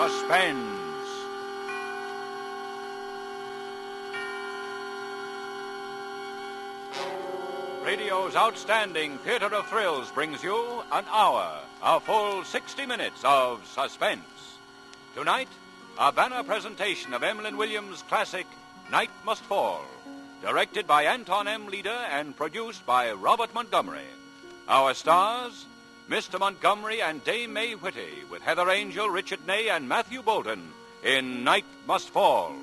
Suspense. Radio's outstanding theater of thrills brings you an hour, a full 60 minutes of suspense. Tonight, a banner presentation of Emlyn Williams' classic Night Must Fall, directed by Anton M. Leader and produced by Robert Montgomery. Our stars, Mr. Montgomery and Dame May Whitty, with Heather Angel, Richard Ney, and Matthew Bolton in Night Must Fall.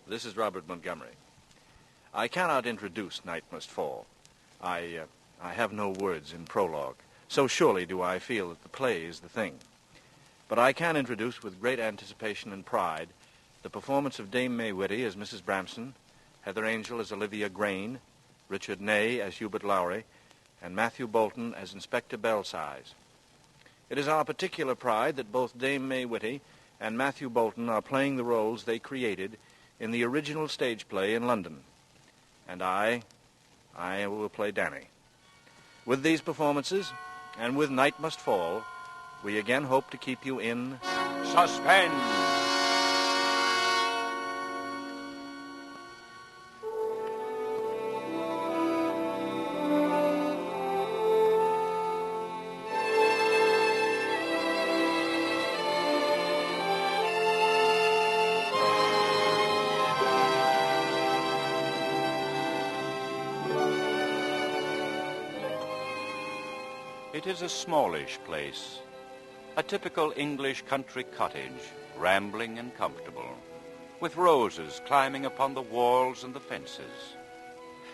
This is Robert Montgomery. I cannot introduce Night Must Fall. I have no words in prologue. So surely do I feel that the play is the thing. But I can introduce with great anticipation and pride the performance of Dame May Whitty as Mrs. Bramson, Heather Angel as Olivia Grain, Richard Ney as Hubert Lowry, and Matthew Bolton as Inspector Belsize. It is our particular pride that both Dame May Whitty and Matthew Bolton are playing the roles they created in the original stage play in London. And I will play Danny. With these performances, and with Night Must Fall, we again hope to keep you in Suspense. It is a smallish place, a typical English country cottage, rambling and comfortable, with roses climbing upon the walls and the fences.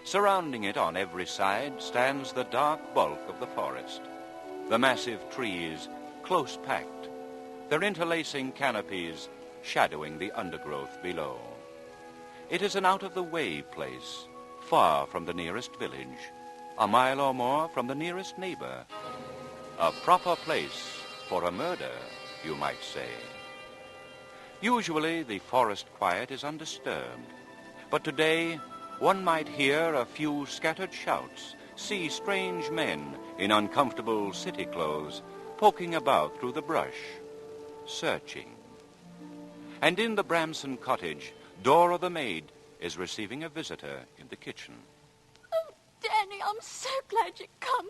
Surrounding it on every side stands the dark bulk of the forest, the massive trees close packed, their interlacing canopies shadowing the undergrowth below. It is an out-of-the-way place, far from the nearest village, a mile or more from the nearest neighbor. A proper place for a murder, you might say. Usually the forest quiet is undisturbed, but today one might hear a few scattered shouts, see strange men in uncomfortable city clothes poking about through the brush, searching. And in the Bramson cottage, Dora the maid is receiving a visitor in the kitchen. Oh, Danny, I'm so glad you come.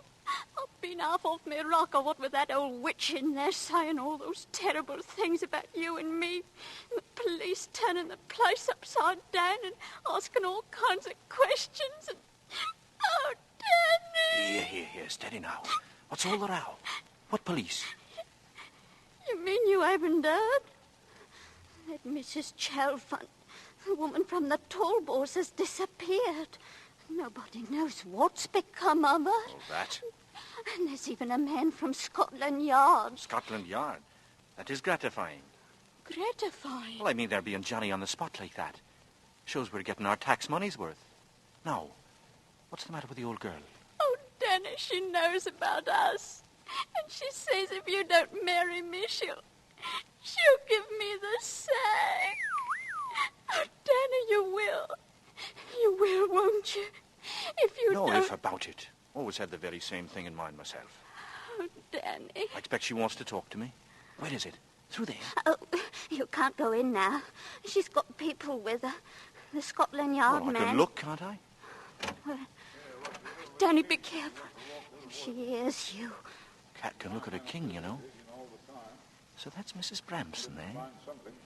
I've been half off my rocker, what with that old witch in there saying all those terrible things about you and me. And the police turning the place upside down and asking all kinds of questions. And... Oh, Danny! Here, steady now. What's all the row? What police? You mean you haven't heard? That Mrs. Chalfont, the woman from the Tallboys, has disappeared. Nobody knows what's become of her. Oh, that? And there's even a man from Scotland Yard. Scotland Yard? That is gratifying. Gratifying? Well, I mean, there being Johnny on the spot like that. Shows we're getting our tax money's worth. Now, what's the matter with the old girl? Oh, Danny, she knows about us. And she says if you don't marry me, she'll give me the sack. Oh, Danny, you will. You will, won't you? If you don't... No if about it. Always had the very same thing in mind myself. Oh, Danny. I expect she wants to talk to me. Where is it? Through there? Oh, you can't go in now. She's got people with her. The Scotland Yard Well, I man. can look, can't I? Danny, be careful. If she hears you... Cat can look at a king, you know. So that's Mrs. Bramson, eh?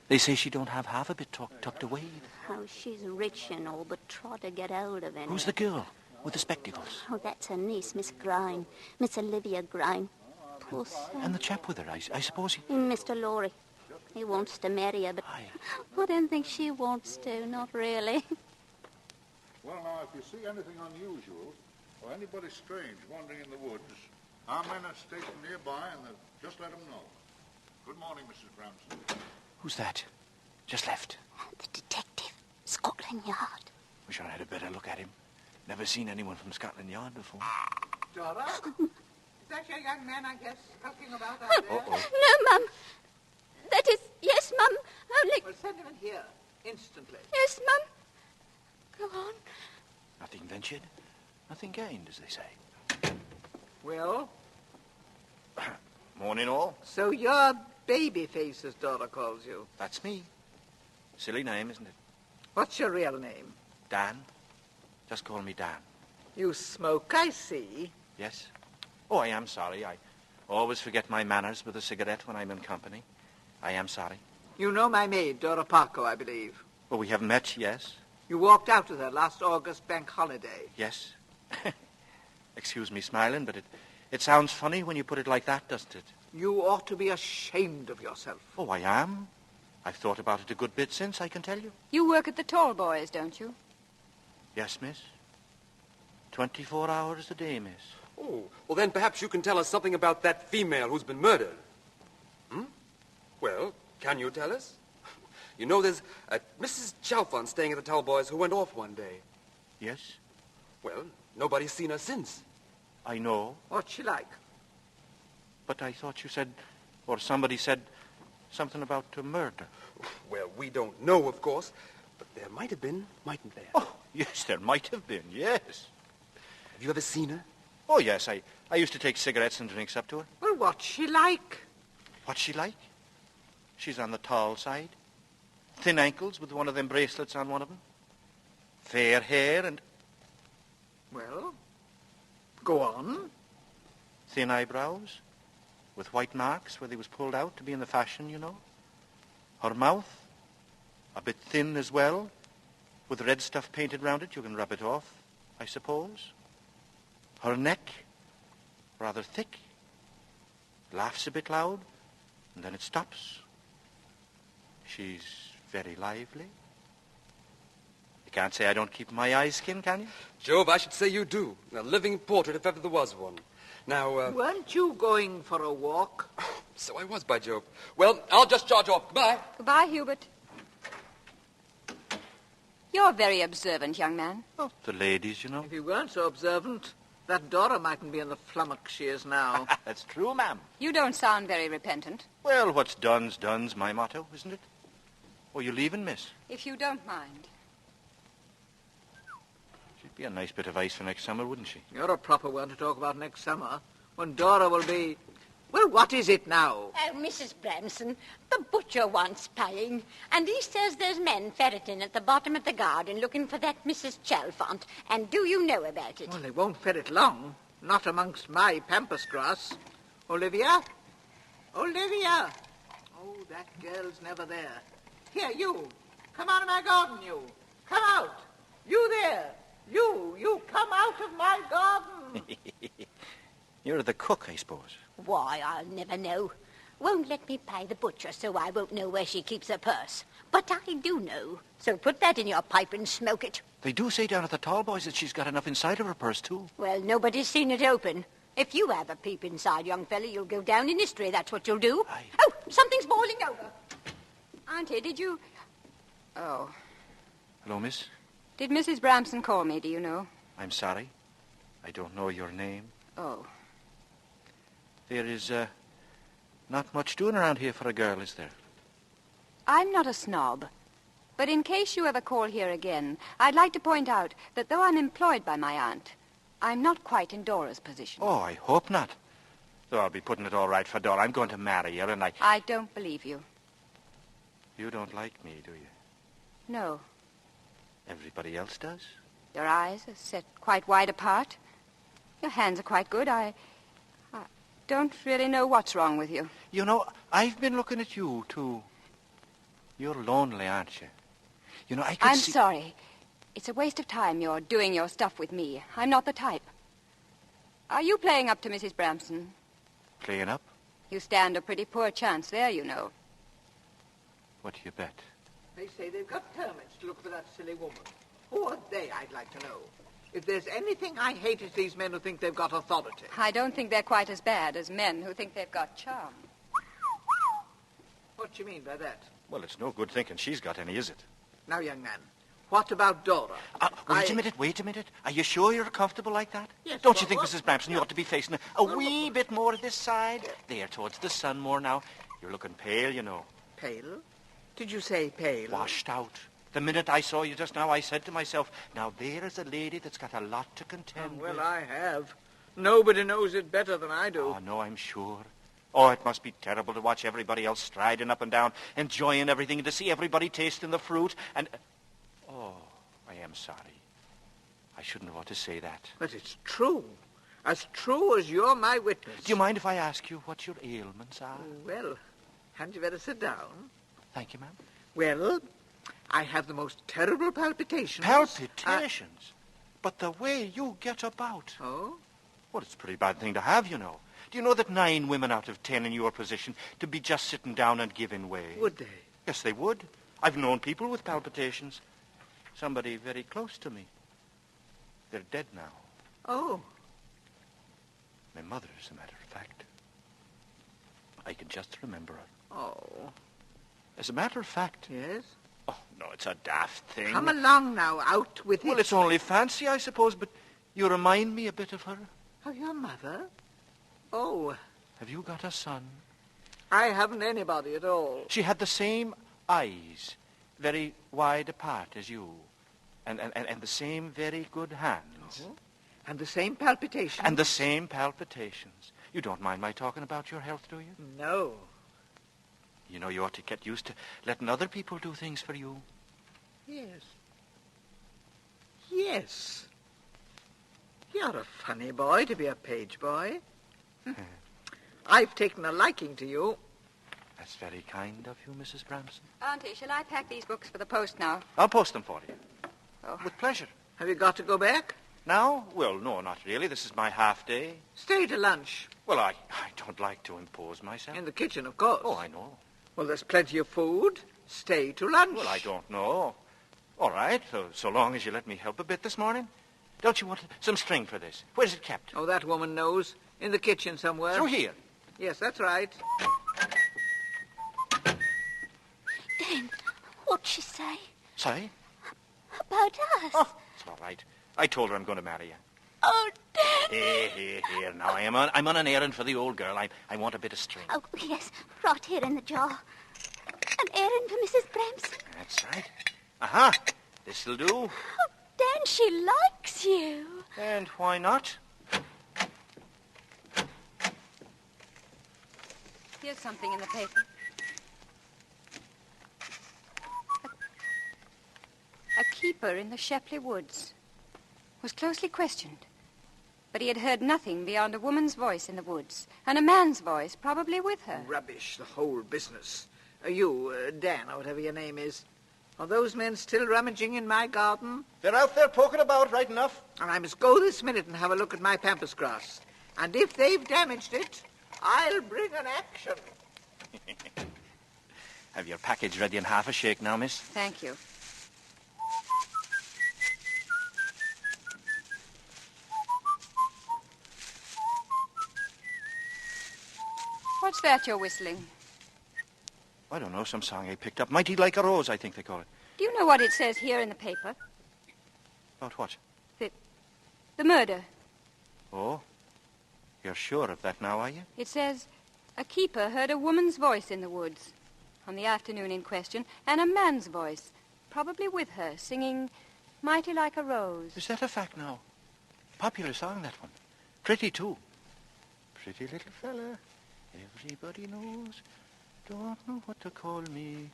They say she don't have half a bit tucked away. Oh, she's rich and all, but try to get hold of him. Who's the girl with the spectacles? Oh, that's her niece, Miss Grine. Miss Olivia Grine. Poor son. And the chap with her, I suppose he... Mr. Lowry. He wants to marry her, but I don't think she wants to, not really. Well, now, if you see anything unusual or anybody strange wandering in the woods, our men are stationed nearby and just let them know. Good morning, Mrs. Bramson. Who's that? Just left. The detective. Scotland Yard. Wish I had a better look at him. Never seen anyone from Scotland Yard before. Dora? Is that your young man, I guess, skulking about out there? Uh-oh. No, Mum. That is... Yes, Mum. Only... Well, send him in here, instantly. Yes, Mum. Go on. Nothing ventured, nothing gained, as they say. Well, Morning, all. so you're Babyface, as Dora calls you. That's me. Silly name, isn't it? What's your real name? Dan. Just call me Dan. You smoke, I see. Yes? Oh, I am sorry. I always forget my manners with a cigarette when I'm in company. I am sorry. You know my maid, Dora Parko, I believe. Well, we have met, yes? You walked out with her last August bank holiday. Yes. Excuse me smiling, but it sounds funny when you put it like that, doesn't it? You ought to be ashamed of yourself. Oh, I am. I've thought about it a good bit since, I can tell you. You work at the Tall Boys, don't you? Yes, miss. 24 hours a day, miss. Oh, well, then perhaps you can tell us something about that female who's been murdered. Hmm? Well, can you tell us? You know, there's a Mrs. Chalfont staying at the Tall Boys who went off one day. Yes? Well, nobody's seen her since. I know, What's she like? but I thought you said, or somebody said, something about a murder. Well, we don't know, of course, but there might have been, mightn't there? Oh, yes, there might have been, yes. Have you ever seen her? Oh, yes, I used to take cigarettes and drinks up to her. Well, what's she like? What's she like? She's on the tall side. Thin ankles with one of them bracelets on one of them. Fair hair and Well, go on. thin eyebrows with white marks where they was pulled out to be in the fashion, you know. Her mouth, a bit thin as well, with red stuff painted round it. You can rub it off, I suppose. Her neck, rather thick, laughs a bit loud, and then it stops. She's very lively. You can't say I don't keep my eyes skinned, can you? Jove, I should say you do. A living portrait if ever there was one. Now, Weren't you going for a walk? so I was, by Jove. Well, I'll just charge off. Goodbye. Goodbye, Hubert. You're a very observant, young man. Oh, the ladies, you know. If you weren't so observant, that Dora mightn't be in the flummox she is now. That's true, ma'am. You don't sound very repentant. Well, what's done's my motto, isn't it? Oh, you leaving, miss? If you don't mind. She'd be a nice bit of ice for next summer, wouldn't she? You're a proper one to talk about next summer, when Dora will be... Well, what is it now? Oh, Mrs. Bramson, the butcher wants paying, and he says there's men ferreting at the bottom of the garden looking for that Mrs. Chalfont. And do you know about it? Well, they won't ferret long. Not amongst my pampas grass. Olivia? Olivia! Oh, that girl's never there. Here, you. Come out of my garden, you. Come out. You there. You come out of my garden. You're the cook, I suppose. Why, I'll never know. Won't let me pay the butcher, so I won't know where she keeps her purse. But I do know, so put that in your pipe and smoke it. They do say down at the Tall Boys that she's got enough inside of her purse, too. Well, nobody's seen it open. If you have a peep inside, young fella, you'll go down in history, that's what you'll do. Aye. Oh, something's boiling over. Auntie, did you... Oh. Hello, miss. Did Mrs. Bramson call me, do you know? I'm sorry. I don't know your name. Oh. There is, not much doing around here for a girl, is there? I'm not a snob. But in case you ever call here again, I'd like to point out that though I'm employed by my aunt, I'm not quite in Dora's position. Oh, I hope not. Though I'll be putting it all right for Dora. I'm going to marry her, and I don't believe you. You don't like me, do you? No. Everybody else does? Your eyes are set quite wide apart. Your hands are quite good. I don't really know what's wrong with you. You know, I've been looking at you, too. You're lonely, aren't you? You know, I could I'm see... sorry. It's a waste of time you're doing your stuff with me. I'm not the type. Are you playing up to Mrs. Bramson? Playing up? You stand a pretty poor chance there, you know. What do you bet? They say they've got permits to look for that silly woman. Who are they, I'd like to know? If there's anything I hate, it's these men who think they've got authority. I don't think they're quite as bad as men who think they've got charm. What do you mean by that? Well, it's no good thinking she's got any, is it? Now, young man, what about Dora? Wait a minute. Are you sure you're comfortable like that? Yes, Don't you well, think, Mrs. Bramson, you ought to be facing a wee bit more to this side? There, towards the sun more now. You're looking pale, you know. Pale? Did you say pale? Washed out. The minute I saw you just now, I said to myself, now there is a lady that's got a lot to contend with. Well, I have. Nobody knows it better than I do. Oh, no, I'm sure. Oh, it must be terrible to watch everybody else striding up and down, enjoying everything, and to see everybody tasting the fruit, and... Oh, I am sorry. I shouldn't ought to say that. But it's true. As true as you're my witness. Do you mind if I ask you what your ailments are? Well, hadn't you better sit down? Thank you, ma'am. Well, I have the most terrible palpitations. Palpitations? But the way you get about. Oh? Well, it's a pretty bad thing to have, you know. Do you know that 9 women out of 10 in your position to be just sitting down and giving way? Would they? Yes, they would. I've known people with palpitations. Somebody very close to me. They're dead now. Oh. My mother, as a matter of fact. I can just remember her. Oh. As a matter of fact... Yes? Oh, no, it's a daft thing. Come along now, out with it. Well, it's only fancy, I suppose, but you remind me a bit of her. Of your mother? Oh. Have you got a son? I haven't anybody at all. She had the same eyes, very wide apart as you, and the same very good hands. Oh. And the same palpitations? And the same palpitations. You don't mind my talking about your health, do you? No. You know, you ought to get used to letting other people do things for you. Yes. Yes. You're a funny boy to be a page boy. I've taken a liking to you. That's very kind of you, Mrs. Bramson. Auntie, shall I pack these books for the post now? I'll post them for you. Oh. With pleasure. Have you got to go back? Now? Well, no, not really. This is my half day. Stay to lunch. Well, I don't like to impose myself. In the kitchen, of course. Oh, I know. Well, there's plenty of food. Stay to lunch. Well, I don't know. All right, so long as you let me help a bit this morning. Don't you want some string for this? Where's it kept? Oh, that woman knows. In the kitchen somewhere. Through here. Yes, that's right. Dan, what'd she say? Say? About us? Oh, it's all right. I told her I'm going to marry you. Oh, Dan. Here. Now, I'm on an errand for the old girl. I want a bit of string. Oh, yes, right here in the jar. An errand for Mrs. Bramson. That's right. Aha, this'll do. Oh, Dan, she likes you. And why not? Here's something in the paper. A keeper in the Shepley Woods was closely questioned, but he had heard nothing beyond a woman's voice in the woods, and a man's voice probably with her. Rubbish, the whole business. Dan, or whatever your name is. Are those men still rummaging in my garden? They're out there poking about, right enough. And I must go this minute and have a look at my pampas grass. And if they've damaged it, I'll bring an action. Have your package ready in half a shake now, miss? Thank you. What's that you're whistling? I don't know, some song I picked up. Mighty Like a Rose, I think they call it. Do you know what it says here in the paper? About what? The murder. Oh? You're sure of that now, are you? It says, a keeper heard a woman's voice in the woods on the afternoon in question, and a man's voice, probably with her, singing Mighty Like a Rose. Is that a fact now? Popular song, that one. Pretty, too. Pretty little fella, everybody knows. Don't know what to call me,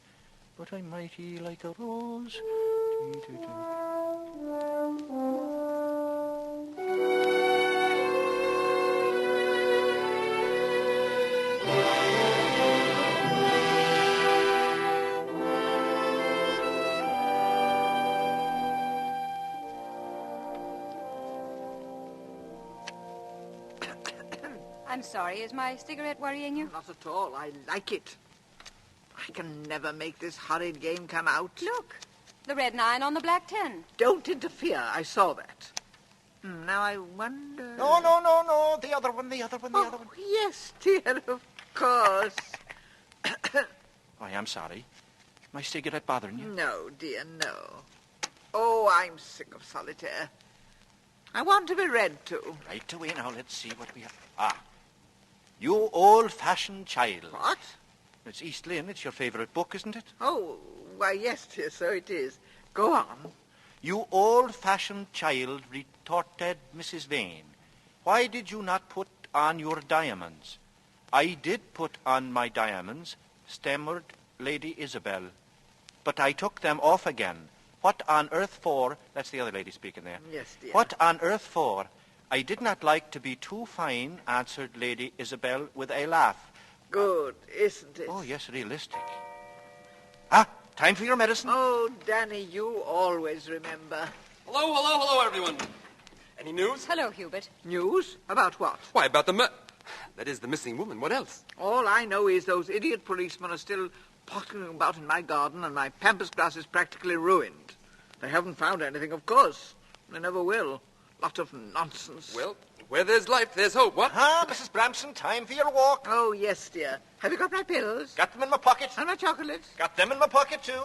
but I'm mighty like a rose. I'm sorry, is my cigarette worrying you? Not at all. I like it. I can never make this horrid game come out. Look, the red 9 on the black 10. Don't interfere. I saw that. Now I wonder... No. The other one. Oh, yes, dear, of course. I am sorry. My cigarette bothering you? No, dear, no. Oh, I'm sick of solitaire. I want to be read to. Right away now. Let's see what we have. Ah. You old-fashioned child. What? It's East Lynne. It's your favourite book, isn't it? Oh, why, yes, dear, so it is. Go on. You old-fashioned child, retorted Mrs. Vane. Why did you not put on your diamonds? I did put on my diamonds, stammered Lady Isabel. But I took them off again. What on earth for? That's the other lady speaking there. Yes, dear. What on earth for? I did not like to be too fine, answered Lady Isabel with a laugh. Good, isn't it? Oh, yes, realistic. Ah, time for your medicine. Oh, Danny, you always remember. Hello, everyone. Any news? Hello, Hubert. News? About what? Why, about that is, the missing woman. What else? All I know is those idiot policemen are still pottering about in my garden, and my pampas grass is practically ruined. They haven't found anything, of course. They never will. Lot of nonsense. Well, where there's life, there's hope. What? Mrs. Bramson, time for your walk. Oh, yes, dear. Have you got my pills? Got them in my pocket. And my chocolates? Got them in my pocket, too.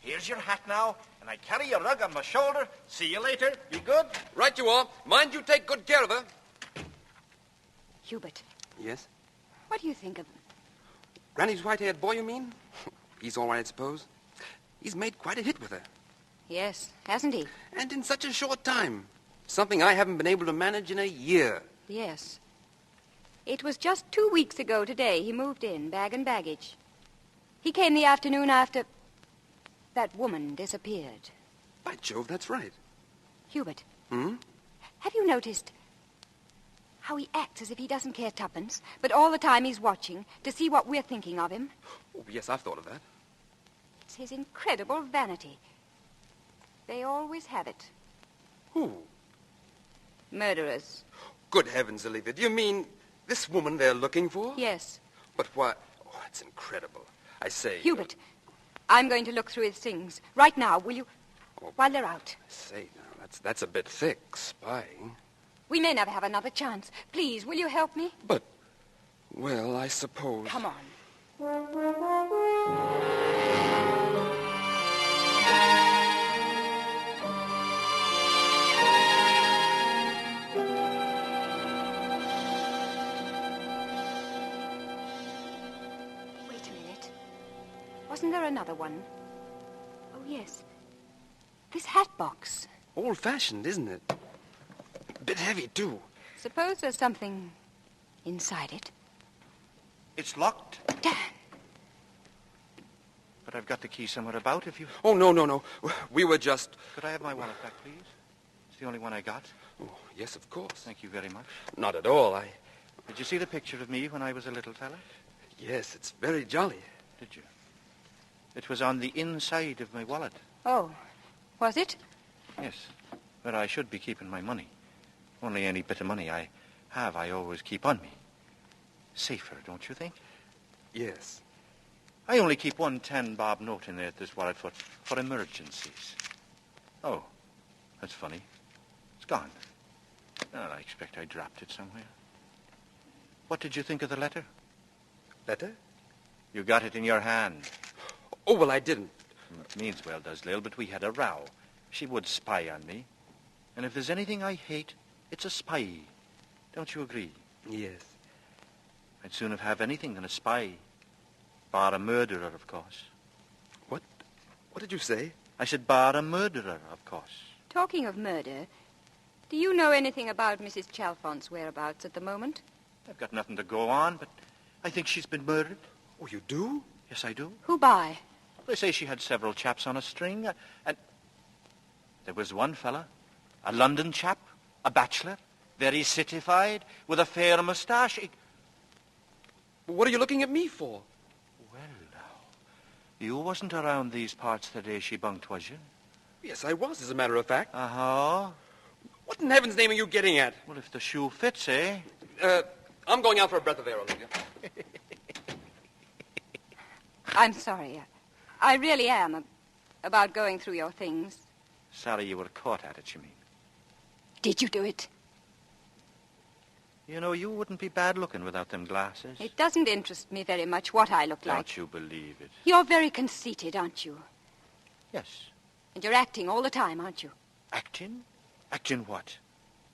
Here's your hat now, and I carry your rug on my shoulder. See you later. Be good. Right you are. Mind you take good care of her. Hubert, Yes? what do you think of him? Granny's white-haired boy, you mean? He's all right, I suppose. He's made quite a hit with her. Yes, hasn't he? And in such a short time. Something I haven't been able to manage in a year. Yes. It was just 2 weeks ago today he moved in, bag and baggage. He came the afternoon after that woman disappeared. By Jove, that's right. Hubert, Hmm? have you noticed how he acts as if he doesn't care tuppence, but all the time he's watching to see what we're thinking of him? Oh, yes, I've thought of that. It's his incredible vanity. They always have it. Who? Murderers. Good heavens, Olivia. Do you mean this woman they're looking for? Yes. But why? Oh, it's incredible. I say... Hubert, I'm going to look through his things. Right now, will you? Oh. While they're out. I say, now, that's a bit thick, spying. We may never have another chance. Please, will you help me? But, well, I suppose... Come on. Wait a minute. Wasn't there another one? Oh, yes. This hat box. Old-fashioned, isn't it? Bit heavy, too. Suppose there's something inside it. It's locked, Dan! but I've got the key somewhere about if you... Oh, no. We were just... Could I have my wallet back, please? It's the only one I got. Oh, yes, of course. Thank you very much. Not at all. Did you see the picture of me when I was a little fella? Yes, it's very jolly. Did you? It was on the inside of my wallet. Oh, was it? Yes, where I should be keeping my money. Only any bit of money I have, I always keep on me. Safer, don't you think? Yes. I only keep one 10-bob note in there at this wallet for emergencies. Oh, that's funny. It's gone. Well, I expect I dropped it somewhere. What did you think of the letter? Letter? You got it in your hand. Oh, well, I didn't. It means well, does Lil, but we had a row. She would spy on me. And if there's anything I hate, it's a spy. Don't you agree? Yes. I'd sooner have anything than a spy. Bar a murderer, of course. What did you say? I said bar a murderer, of course. Talking of murder, do you know anything about Mrs. Chalfont's whereabouts at the moment? I've got nothing to go on, but I think she's been murdered. Oh, you do? Yes, I do. Who by? They say she had several chaps on a string, and there was one fella, a London chap, a bachelor, very citified, with a fair moustache. What are you looking at me for? Well, now, you wasn't around these parts the day she bunked, was you? Yes, I was, as a matter of fact. Uh-huh. What in heaven's name are you getting at? Well, if the shoe fits, eh? I'm going out for a breath of air, Olivia. I'm sorry. I really am about going through your things. Sorry you were caught at it, you mean? Did you do it? You know, you wouldn't be bad looking without them glasses. It doesn't interest me very much what I look like. Don't you believe it? You're very conceited, aren't you? Yes. And you're acting all the time, aren't you? Acting? Acting what?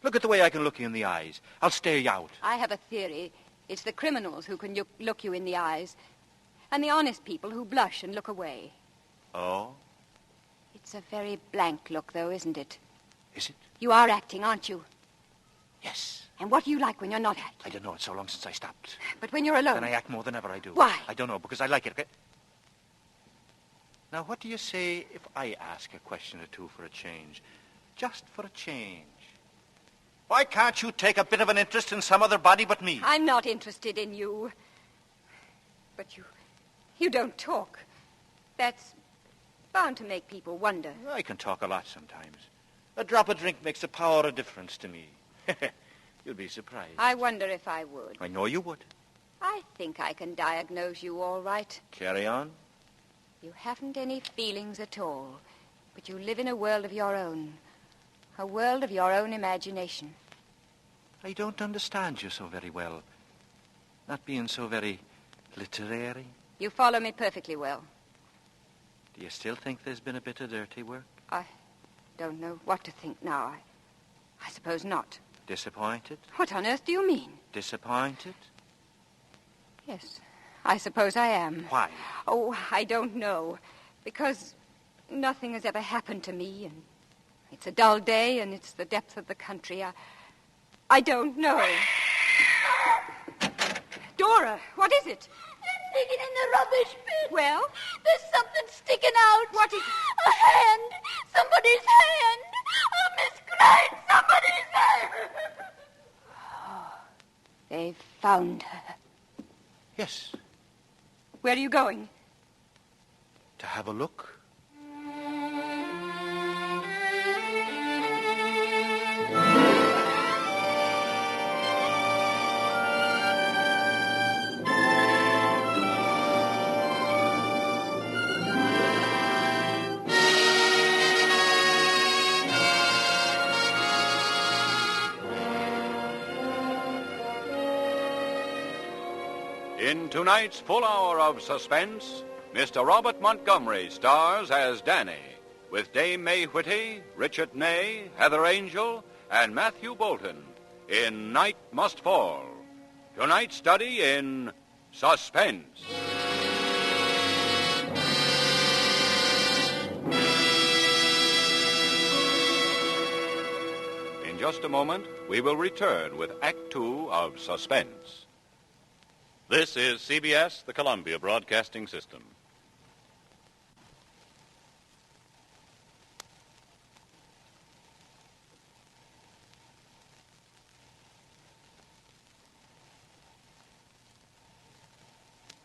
Look at the way I can look you in the eyes. I'll stare you out. I have a theory. It's the criminals who can look you in the eyes, and the honest people who blush and look away. Oh? It's a very blank look, though, isn't it? Is it? You are acting, aren't you? Yes. And what do you like when you're not acting? I don't know. It's so long since I stopped. But when you're alone? Then I act more than ever I do. Why? I don't know, because I like it. Okay? Now, what do you say if I ask a question or two for a change? Just for a change. Why can't you take a bit of an interest in some other body but me? I'm not interested in you. But you don't talk. That's bound to make people wonder. I can talk a lot sometimes. A drop of drink makes a power of difference to me. You'll be surprised. I wonder if I would. I know you would. I think I can diagnose you all right. Carry on. You haven't any feelings at all, but you live in a world of your own. A world of your own imagination. I don't understand you so very well. Not being so very literary. You follow me perfectly well. Do you still think there's been a bit of dirty work? I don't know what to think now. I suppose not. Disappointed? What on earth do you mean? Disappointed? Yes, I suppose I am. Why? Oh, I don't know. Because nothing has ever happened to me, and it's a dull day, and it's the depth of the country. I don't know. Dora, what is it? They're digging in the rubbish bin. Well? There's something sticking out. What is it? A hand. Somebody's hand. Oh, Miss Klein, somebody's hand. They've found her. Yes. Where are you going? To have a look. In tonight's full hour of suspense, Mr. Robert Montgomery stars as Danny, with Dame May Whitty, Richard Ney, Heather Angel, and Matthew Bolton in Night Must Fall. Tonight's study in Suspense. In just a moment, we will return with Act Two of Suspense. This is CBS, the Columbia Broadcasting System.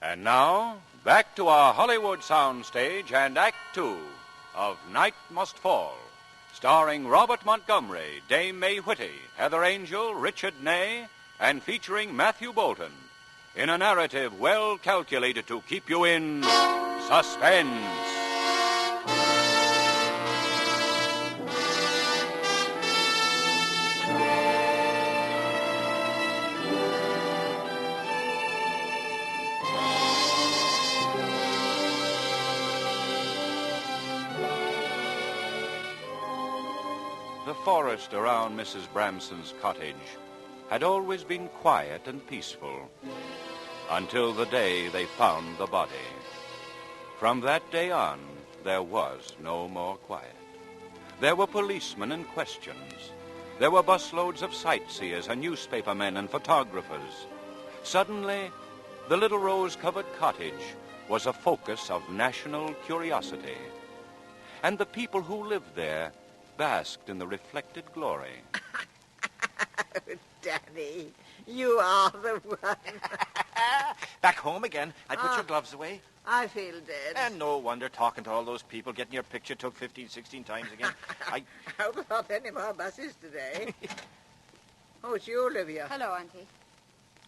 And now, back to our Hollywood soundstage and Act Two of Night Must Fall, starring Robert Montgomery, Dame May Whitty, Heather Angel, Richard Ney, and featuring Matthew Bolton, in a narrative well calculated to keep you in suspense. The forest around Mrs. Bramson's cottage had always been quiet and peaceful until the day they found the body. From that day on, there was no more quiet. There were policemen and questions. There were busloads of sightseers and newspapermen and photographers. Suddenly, the little rose-covered cottage was a focus of national curiosity. And the people who lived there basked in the reflected glory. Danny, you are the one. Back home again. I put your gloves away. I feel dead. And no wonder talking to all those people, getting your picture took 15, 16 times again. I hope not any more buses today. Oh, it's you, Olivia. Hello, Auntie.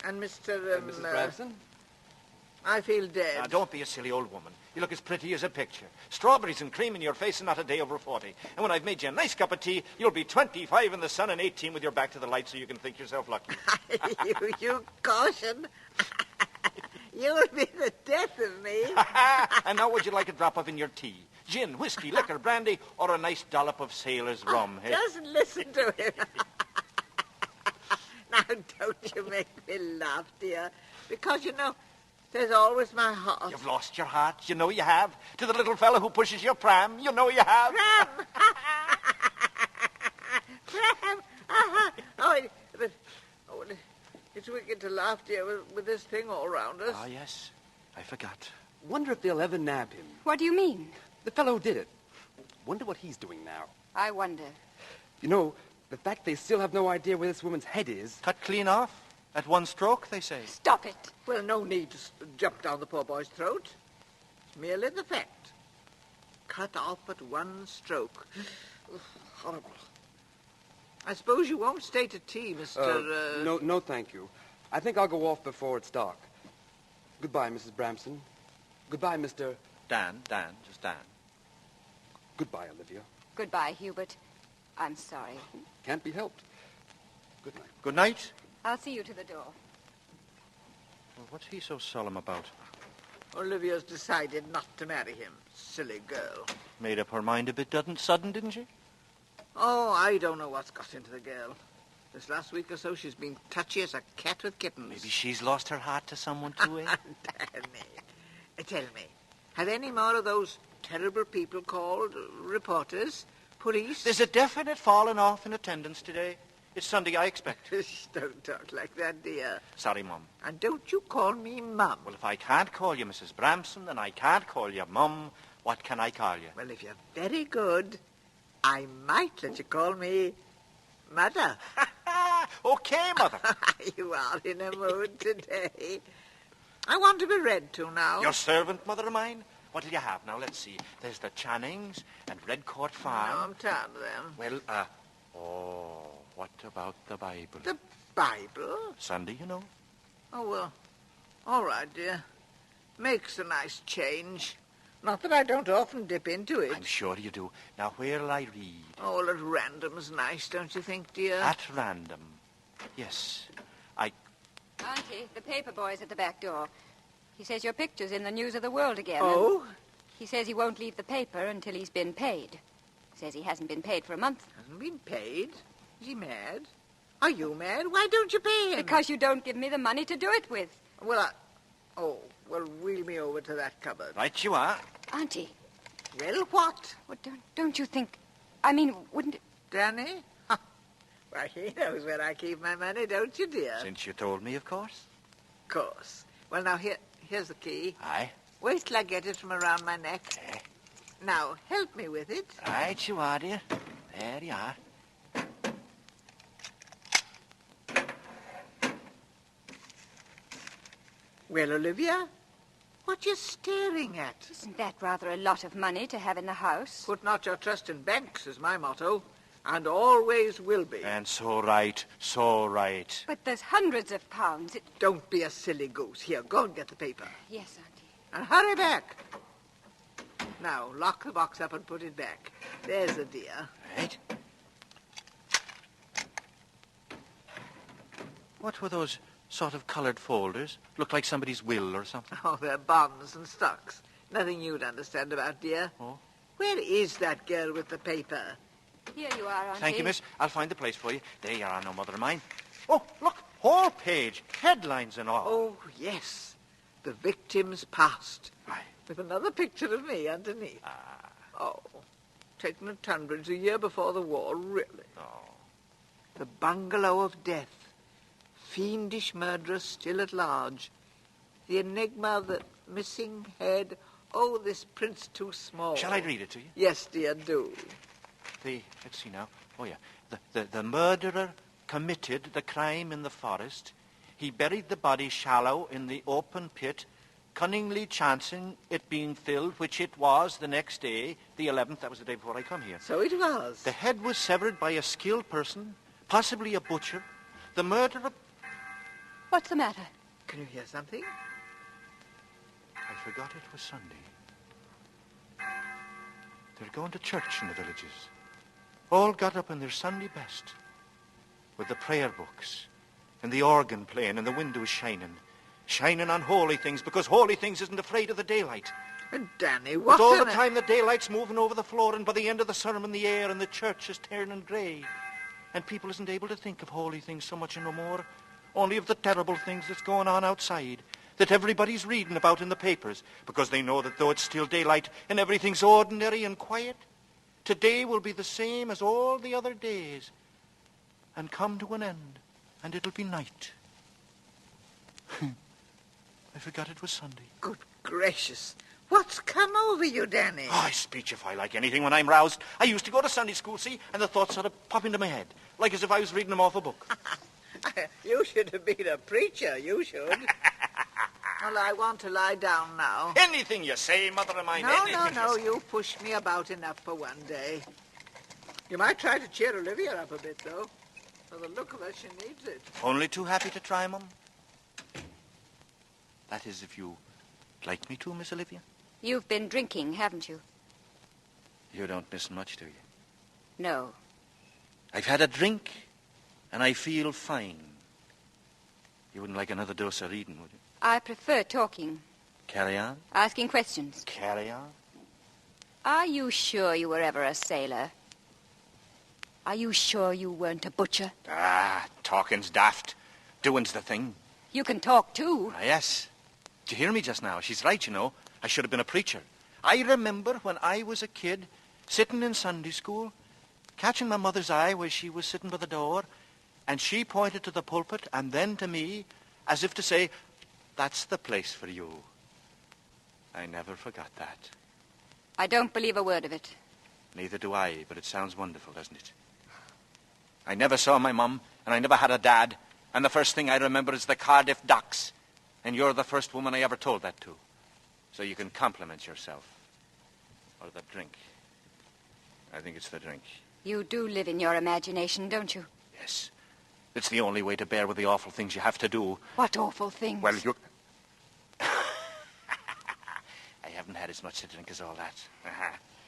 And Mr. Mrs. Bramson? I feel dead. Now, don't be a silly old woman. You look as pretty as a picture. Strawberries and cream in your face and not a day over 40. And when I've made you a nice cup of tea, you'll be 25 in the sun and 18 with your back to the light so you can think yourself lucky. you caution. You'll be the death of me. And now would you like a drop of in your tea? Gin, whiskey, liquor, brandy, or a nice dollop of sailor's rum? Hey? Just listen to him. Now, don't you make me laugh, dear. Because, you know, there's always my heart. You've lost your heart. You know you have. To the little fellow who pushes your pram. You know you have. Pram! Pram! Oh, but It's wicked to laugh, dear, with this thing all round us. Ah, yes. I forgot. Wonder if they'll ever nab him. What do you mean? The fellow did it. Wonder what he's doing now. I wonder. You know, the fact they still have no idea where this woman's head is. Cut clean off. At one stroke, they say. Stop it. Well, no need to jump down the poor boy's throat. It's merely the fact. Cut off at one stroke. Horrible. I suppose you won't stay to tea, Mr. No, thank you. I think I'll go off before it's dark. Goodbye, Mrs. Bramson. Goodbye, Mr. Dan, just Dan. Goodbye, Olivia. Goodbye, Hubert. I'm sorry. Can't be helped. Good night. Good night. I'll see you to the door. Well, what's he so solemn about? Olivia's decided not to marry him. Silly girl. Made up her mind a bit sudden, didn't she? Oh, I don't know what's got into the girl. This last week or so, she's been touchy as a cat with kittens. Maybe she's lost her heart to someone too, eh? Danny, tell me, have any more of those terrible people called reporters, police? There's a definite falling off in attendance today. It's Sunday, I expect. Don't talk like that, dear. Sorry, Mum. And don't you call me Mum. Well, if I can't call you Mrs. Bramson, then I can't call you Mum. What can I call you? Well, if you're very good, I might let you call me Mother. Okay, Mother. You are in a mood today. I want to be read to now. Your servant, Mother of mine? What'll you have now? Let's see. There's the Channings and Redcourt Farm. No, I'm tired of them. Well, what about the Bible? The Bible? Sunday, you know. Oh, well, all right, dear. Makes a nice change. Not that I don't often dip into it. I'm sure you do. Now, where'll I read? Oh, well, at random's nice, don't you think, dear? At random. Yes. Auntie, the paper boy's at the back door. He says your picture's in the news of the world again. Oh? He says he won't leave the paper until he's been paid. Says he hasn't been paid for a month. Hasn't been paid? Is he mad? Are you mad? Why don't you pay him? Because you don't give me the money to do it with. Well, Oh, well, wheel me over to that cupboard. Right you are. Auntie. Well, what? Well, don't you think... I mean, wouldn't it... Danny? Well, he knows where I keep my money, don't you, dear? Since you told me, of course. Of course. Well, now, here's the key. Aye. Wait till I get it from around my neck. Aye. Now, help me with it. Right you are, dear. There you are. Well, Olivia, what you staring at? Isn't that rather a lot of money to have in the house? Put not your trust in banks is my motto, and always will be. And so right, so right. But there's hundreds of pounds. Don't be a silly goose. Here, go and get the paper. Yes, Auntie. And hurry back. Now, lock the box up and put it back. There's a dear. Right. What were those sort of coloured folders? Looked like somebody's will or something. Oh, they're bonds and stocks. Nothing you'd understand about, dear. Oh? Where is that girl with the paper? Here you are, Auntie. Thank you, miss. I'll find the place for you. There you are, no mother of mine. Oh, look, whole page, headlines and all. Oh, yes. The victim's past. Aye. With another picture of me underneath. Ah. Oh, taken at Tunbridge a year before the war, really. Oh. The bungalow of death. Fiendish murderer still at large. The enigma of the missing head. Oh, this print's too small. Shall I read it to you? Yes, dear, do. Let's see now. Oh, yeah. The murderer committed the crime in the forest. He buried the body shallow in the open pit, cunningly chancing it being filled, which it was the next day, the 11th. That was the day before I come here. So it was. The head was severed by a skilled person, possibly a butcher. The murderer... What's the matter? Can you hear something? I forgot it was Sunday. They're going to church in the villages. All got up in their Sunday best, with the prayer books, and the organ playing, and the windows shining on holy things, because holy things isn't afraid of the daylight. And Danny, what But all on the earth- time the daylight's moving over the floor, and by the end of the sermon, the air and the church is turning grey. And people isn't able to think of holy things so much no more, only of the terrible things that's going on outside, that everybody's reading about in the papers, because they know that though it's still daylight and everything's ordinary and quiet, today will be the same as all the other days, and come to an end, and it'll be night. I forgot it was Sunday. Good gracious. What's come over you, Danny? Oh, I speechify like anything when I'm roused. I used to go to Sunday school, see, and the thoughts sort of pop into my head, like as if I was reading them off a book. You should have been a preacher, you should. Well, I want to lie down now. Anything you say, mother of mine. No, you pushed me about enough for one day. You might try to cheer Olivia up a bit, though. For the look of her, she needs it. Only too happy to try, Mum. That is, if you like me to, Miss Olivia. You've been drinking, haven't you? You don't miss much, do you? No. I've had a drink, and I feel fine. You wouldn't like another dose of reading, would you? I prefer talking. Carry on. Asking questions. Carry on. Are you sure you were ever a sailor? Are you sure you weren't a butcher? Ah, talking's daft. Doing's the thing. You can talk, too. Ah, yes. Did you hear me just now? She's right, you know. I should have been a preacher. I remember when I was a kid, sitting in Sunday school, catching my mother's eye where she was sitting by the door, and she pointed to the pulpit and then to me, as if to say, that's the place for you. I never forgot that. I don't believe a word of it. Neither do I, but it sounds wonderful, doesn't it? I never saw my mum, and I never had a dad, and the first thing I remember is the Cardiff Docks, and you're the first woman I ever told that to. So you can compliment yourself. Or the drink. I think it's the drink. You do live in your imagination, don't you? Yes. It's the only way to bear with the awful things you have to do. What awful things? Well, you... I haven't had as much to drink as all that.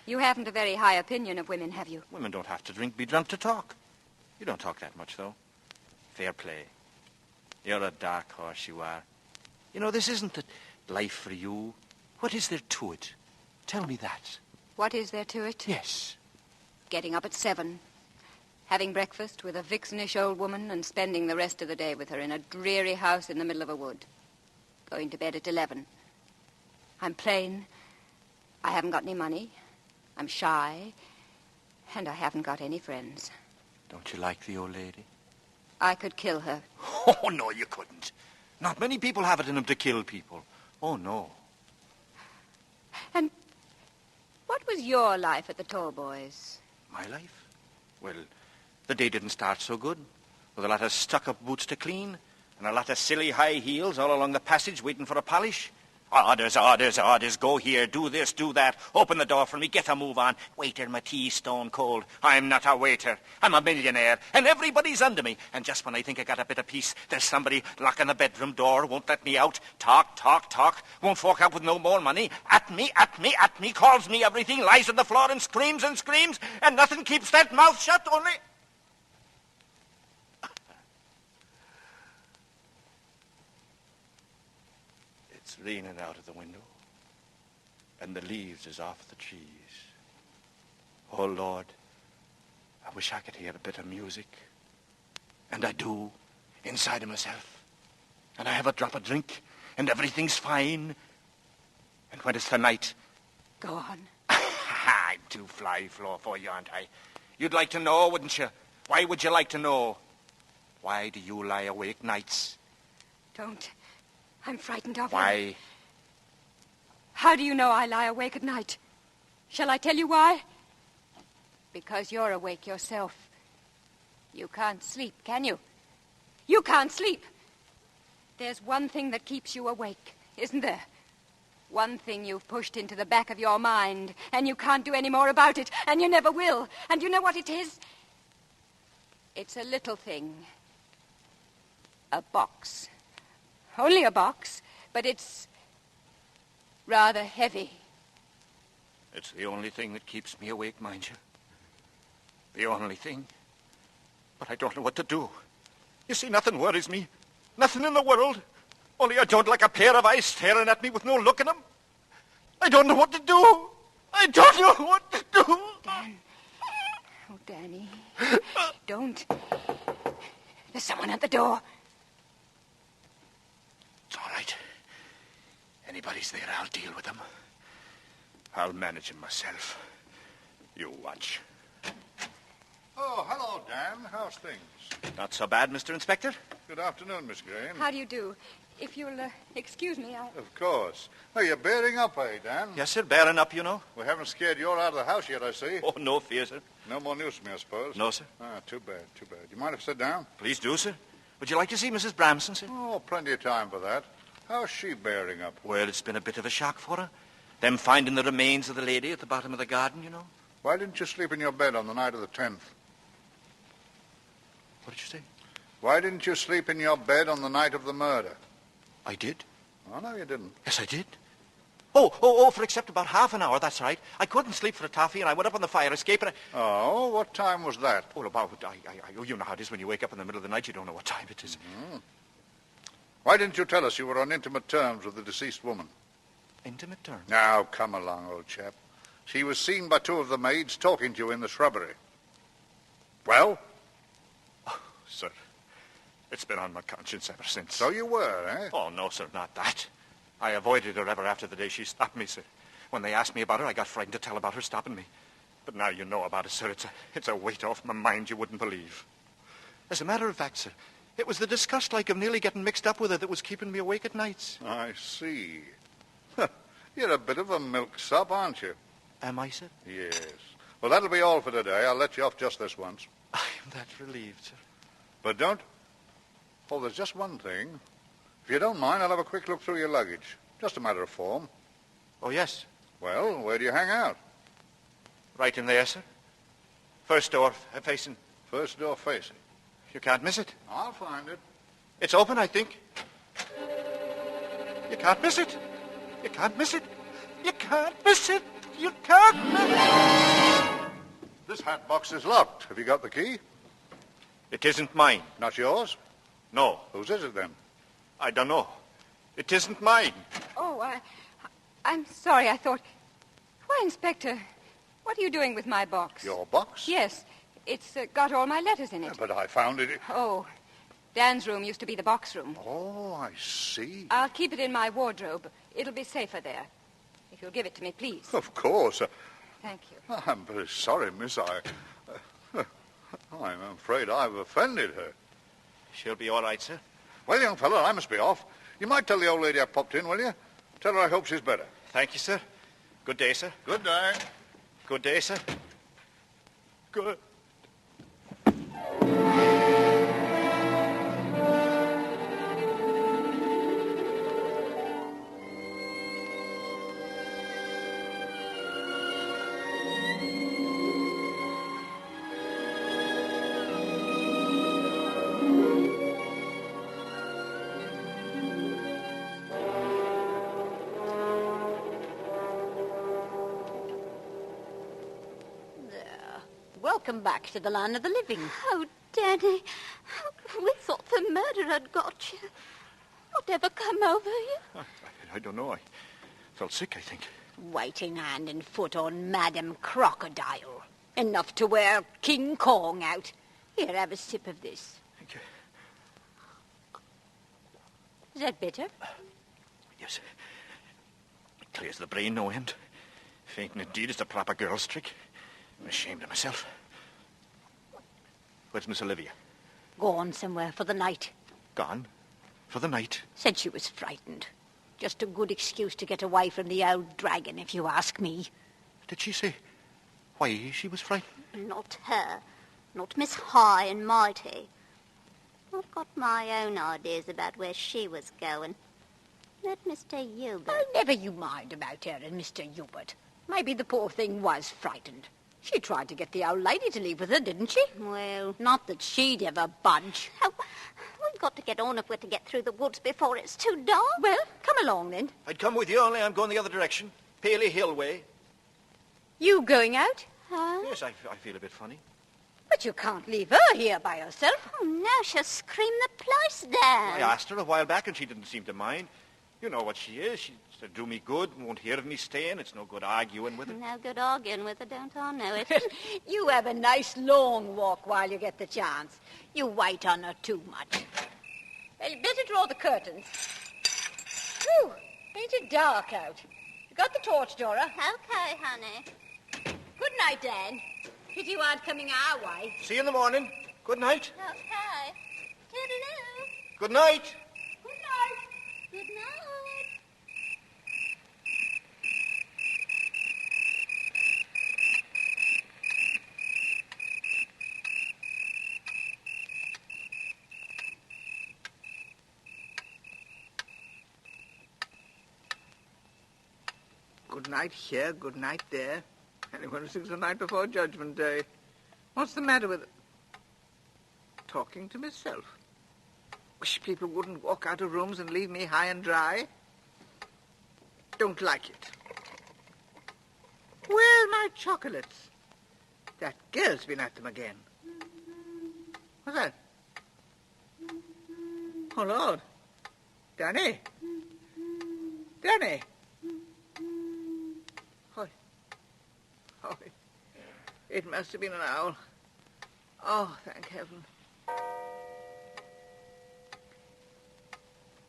You haven't a very high opinion of women, have you? Women don't have to drink, be drunk to talk. You don't talk that much, though. Fair play. You're a dark horse, you are. You know, this isn't the life for you. What is there to it? Tell me that. What is there to it? Yes. Getting up at 7, having breakfast with a vixenish old woman and spending the rest of the day with her in a dreary house in the middle of a wood. Going to bed at 11. I'm plain. I haven't got any money. I'm shy. And I haven't got any friends. Don't you like the old lady? I could kill her. Oh, no, you couldn't. Not many people have it in them to kill people. Oh, no. And what was your life at the Tallboys? My life? Well, the day didn't start so good. With a lot of stuck-up boots to clean and a lot of silly high heels all along the passage waiting for a polish. Orders, orders, orders. Go here, do this, do that. Open the door for me, get a move on. Waiter, my tea's stone cold. I'm not a waiter. I'm a millionaire, and everybody's under me. And just when I think I got a bit of peace, there's somebody locking the bedroom door, won't let me out. Talk, talk, talk. Won't fork out with no more money. At me, calls me everything, lies on the floor and screams, and nothing keeps that mouth shut, only... It's raining out of the window, and the leaves is off the trees. Oh, Lord, I wish I could hear a bit of music. And I do, inside of myself. And I have a drop of drink, and everything's fine. And when it's the night... Go on. I'm too fly for you, aren't I? You'd like to know, wouldn't you? Why would you like to know? Why do you lie awake nights? Don't. I'm frightened of you. Why? How do you know I lie awake at night? Shall I tell you why? Because you're awake yourself. You can't sleep, can you? You can't sleep. There's one thing that keeps you awake, isn't there? One thing you've pushed into the back of your mind, and you can't do any more about it, and you never will. And you know what it is? It's a little thing. A box. Only a box, but it's rather heavy. It's the only thing that keeps me awake, mind you. The only thing. But I don't know what to do. You see, nothing worries me. Nothing in the world. Only I don't like a pair of eyes staring at me with no look in them. I don't know what to do. I don't know what to do. Dan. Oh, Danny. Don't. There's someone at the door. It's all right. Anybody's there, I'll deal with them. I'll manage him myself. You watch. Oh, hello, Dan. How's things? Not so bad, Mr. Inspector. Good afternoon, Miss Green. How do you do? If you'll excuse me, Of course. Oh, you're bearing up, eh, Dan? Yes, sir, bearing up, you know. We haven't scared you all out of the house yet, I see. Oh, no fear, sir. No more news from me, I suppose? No, sir. Ah, too bad, too bad. You mind if I sit down? Please do, sir. Would you like to see Mrs. Bramson, sir? Oh, plenty of time for that. How's she bearing up? Well, it's been a bit of a shock for her. Them finding the remains of the lady at the bottom of the garden, you know. Why didn't you sleep in your bed on the night of the 10th? What did you say? Why didn't you sleep in your bed on the night of the murder? I did. Oh, no, you didn't. Yes, I did. Oh, for except about half an hour, that's right. I couldn't sleep for a toffee, and I went up on the fire escape, and Oh, what time was that? Oh, you know how it is when you wake up in the middle of the night, you don't know what time it is. Mm-hmm. Why didn't you tell us you were on intimate terms with the deceased woman? Intimate terms? Now, come along, old chap. She was seen by two of the maids talking to you in the shrubbery. Well? Oh, sir, it's been on my conscience ever since. So you were, eh? Oh, no, sir, not that. I avoided her ever after the day she stopped me, sir. When they asked me about her, I got frightened to tell about her stopping me. But now you know about it, sir. It's a weight off my mind you wouldn't believe. As a matter of fact, sir, it was the disgust like of nearly getting mixed up with her that was keeping me awake at nights. I see. You're a bit of a milksop, aren't you? Am I, sir? Yes. Well, that'll be all for today. I'll let you off just this once. I am that relieved, sir. But don't... Oh, there's just one thing. If you don't mind, I'll have a quick look through your luggage. Just a matter of form. Oh, yes. Well, where do you hang out? Right in there, sir. First door facing. First door facing. You can't miss it. I'll find it. It's open, I think. You can't miss it. You can't miss it. You can't miss it. You can't miss it. This hat box is locked. Have you got the key? It isn't mine. Not yours? No. Whose is it then? I don't know. It isn't mine. Oh, I'm sorry. I thought... Why, Inspector, what are you doing with my box? Your box? Yes. It's got all my letters in it. But I found it... Oh, Dan's room used to be the box room. Oh, I see. I'll keep it in my wardrobe. It'll be safer there. If you'll give it to me, please. Of course. Thank you. I'm very sorry, miss. I'm afraid I've offended her. She'll be all right, sir. Well, young fellow, I must be off. You might tell the old lady I popped in, will you? Tell her I hope she's better. Thank you, sir. Good day, sir. Good day. Good day, sir. Good. Welcome back to the land of the living. Oh, Danny, we thought the murder had got you. Whatever come over you? I don't know. I felt sick, I think. Waiting hand and foot on Madam Crocodile. Enough to wear King Kong out. Here, have a sip of this. Thank you. Is that better? Yes. It clears the brain no end. Fainting indeed is the proper girl's trick. I'm ashamed of myself. Where's Miss Olivia? Gone somewhere for the night. Gone? For the night? Said she was frightened. Just a good excuse to get away from the old dragon, if you ask me. Did she say why she was frightened? Not her. Not Miss High and Mighty. I've got my own ideas about where she was going. Let Mr. Hubert... Oh, never you mind about her and Mr. Hubert. Maybe the poor thing was frightened. She tried to get the old lady to leave with her, didn't she? Well... Not that she'd ever budge. Oh, we've got to get on if we're to get through the woods before it's too dark. Well, come along then. I'd come with you, only I'm going the other direction. Paley Hill way. You going out? Huh? Yes, I feel a bit funny. But you can't leave her here by herself. Oh, now she'll scream the place down. I asked her a while back and she didn't seem to mind. You know what she is. She said, do me good, won't hear of me staying. It's no good arguing with her. No good arguing with her, don't I know it? You have a nice long walk while you get the chance. You wait on her too much. Well, you better draw the curtains. Whew, ain't it dark out? You got the torch, Dora? Okay, honey. Good night, Dan. Pity you aren't coming our way. See you in the morning. Good night. Okay. Toodaloo. Good night. Good night. Good night. Good night here, good night there. Anyone who sings the night before Judgment Day. What's the matter with it? Talking to myself. Wish people wouldn't walk out of rooms and leave me high and dry. Don't like it. Where's my chocolates? That girl's been at them again. What's that? Oh, Lord. Danny. Danny. Oh, it must have been an owl. Oh, thank heaven.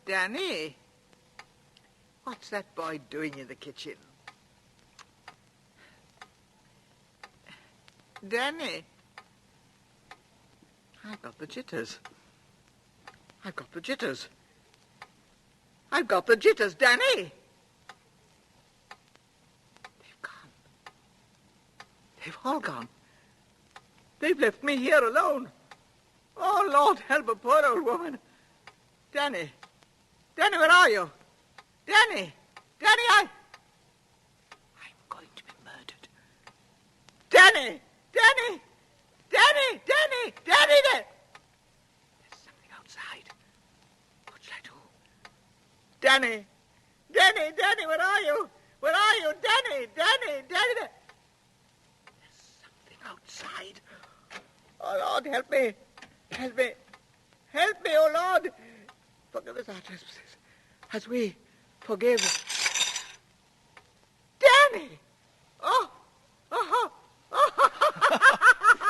Danny, what's that boy doing in the kitchen? Danny, I've got the jitters. I've got the jitters. I've got the jitters, Danny. They've all gone. They've left me here alone. Oh, Lord, help a poor old woman. Danny. Danny, where are you? Danny. Danny, I'm going to be murdered. Danny. Danny. Danny. Danny. Danny, there. There's something outside. What shall I do? Danny. Danny. Danny, where are you? Where are you? Danny. Danny. Danny, there. Outside. Oh, Lord, help me. Help me. Help me, oh, Lord. Forgive us our trespasses as we forgive. Danny! Oh! Oh! Oh!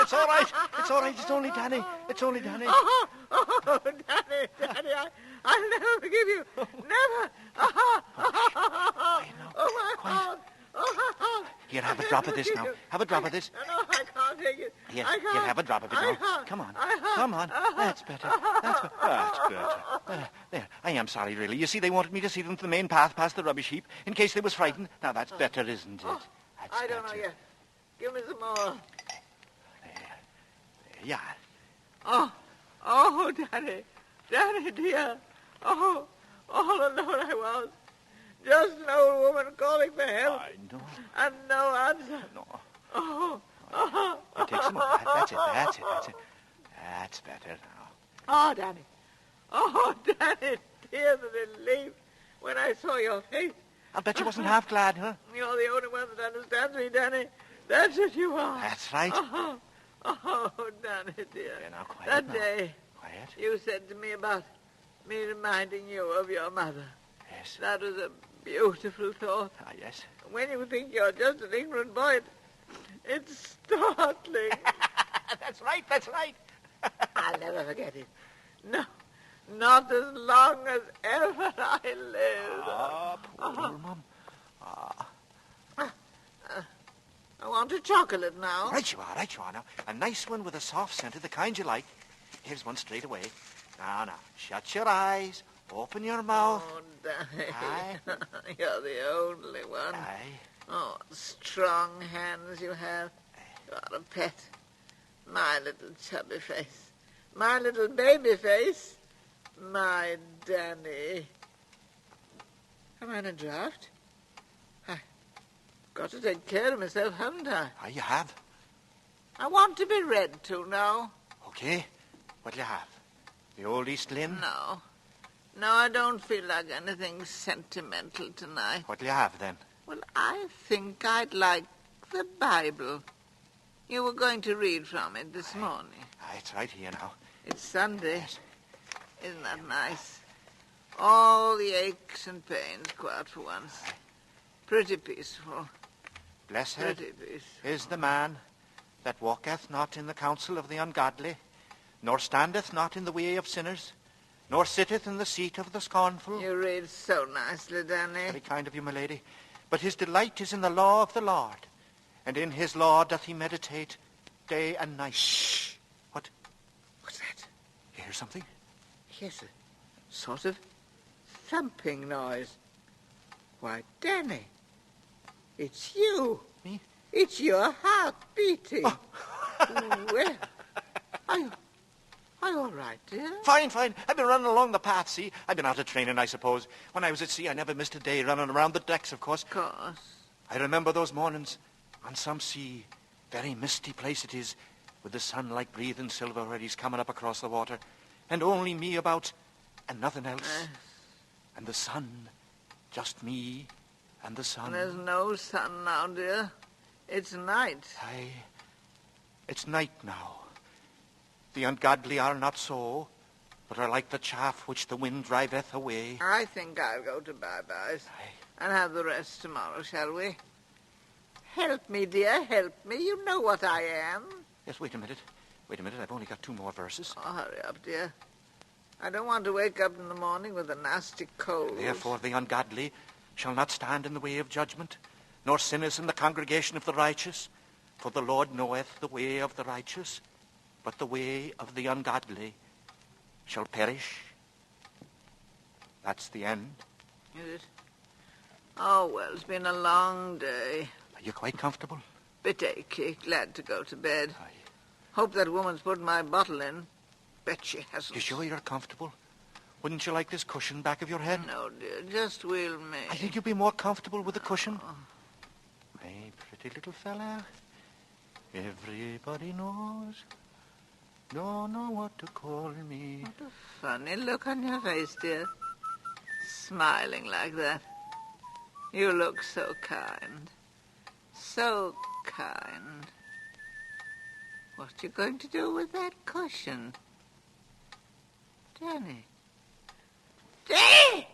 It's all right. It's all right. It's only Danny. It's only Danny. Oh, oh, Danny, Danny, I'll never forgive you. Never. Oh, my God. Oh, Here, have a drop of this now. Have a drop of this. No, I can't take it. Here, I can't. here, have a drop of it now. Come on. Come on. That's better. That's better. There. I am sorry, really. You see, they wanted me to see them to the main path past the rubbish heap in case they was frightened. Now, that's better, isn't it? That's I don't know yet. Give me some more. There you Oh, are. Danny. Danny, dear. Oh, all alone I was. Just an old woman calling for help. I know. And no answer. No. Oh. Take some more. That's it. That's it. That's it. That's better now. Oh, Danny. Oh, Danny, tears of relief when I saw your face. I'll bet you wasn't half glad, huh? You're the only one that understands me, Danny. That's what you are. That's right. Oh, Danny, dear. Yeah, now, quiet that now. day Quiet. you said to me about me reminding you of your mother. Yes. That was a beautiful thought. Ah, yes. When you think you're just an ignorant boy, it's startling. That's right. That's right. I'll never forget it. No, not as long as ever I live. Ah, poor little Mum. I want a chocolate now. Right you are now. A nice one with a soft scent of the kind you like. Here's one straight away. Now, shut your eyes. Open your mouth. Oh, Danny. Aye. You're the only one. Aye. Oh, what strong hands you have. You're a pet. My little chubby face. My little baby face. My Danny. Am I in a draft? I've got to take care of myself, haven't I? Ah, you have. I want to be read to now. Okay. What'll you have? The old East Lynn? No. No, I don't feel like anything sentimental tonight. What'll you have, then? Well, I think I'd like the Bible. You were going to read from it this morning. It's right here now. It's Sunday. Yes. Isn't that nice? All the aches and pains go out for once. Pretty peaceful. Blessed Pretty peaceful. is the man that walketh not in the counsel of the ungodly, nor standeth not in the way of sinners, nor sitteth in the seat of the scornful. You read so nicely, Danny. Very kind of you, my lady. But his delight is in the law of the Lord, and in his law doth he meditate day and night. Shh! What's that? You hear something? Yes, sort of thumping noise. Why, Danny, it's you. Me? It's your heart beating. Oh. Well, are you all right, dear? Fine. I've been running along the path, see? I've been out of training, I suppose. When I was at sea, I never missed a day running around the decks, of course. Of course. I remember those mornings on some sea, very misty place it is, with the sun like breathing silver where he's coming up across the water, and only me about, and nothing else. And the sun, just me and the sun. There's no sun now, dear. It's night. Aye, it's night now. The ungodly are not so, but are like the chaff which the wind driveth away. I think I'll go to bye-byes and have the rest tomorrow, shall we? Help me, dear, help me. You know what I am. Yes, wait a minute. I've only got 2 more verses. Oh, hurry up, dear. I don't want to wake up in the morning with a nasty cold. Therefore the ungodly shall not stand in the way of judgment, nor sinners in the congregation of the righteous. For the Lord knoweth the way of the righteous, but the way of the ungodly shall perish. That's the end. Is it? Oh, well, it's been a long day. Are you quite comfortable? Bit achy. Glad to go to bed. Aye. Hope that woman's put my bottle in. Bet she hasn't. You sure you're comfortable? Wouldn't you like this cushion back of your head? No, dear. Just wheel me. I think you'd be more comfortable with the cushion. My pretty little fella. Everybody knows. Don't know what to call me. What a funny look on your face, dear. Smiling like that. You look so kind. So kind. What you going to do with that cushion? Danny. Danny!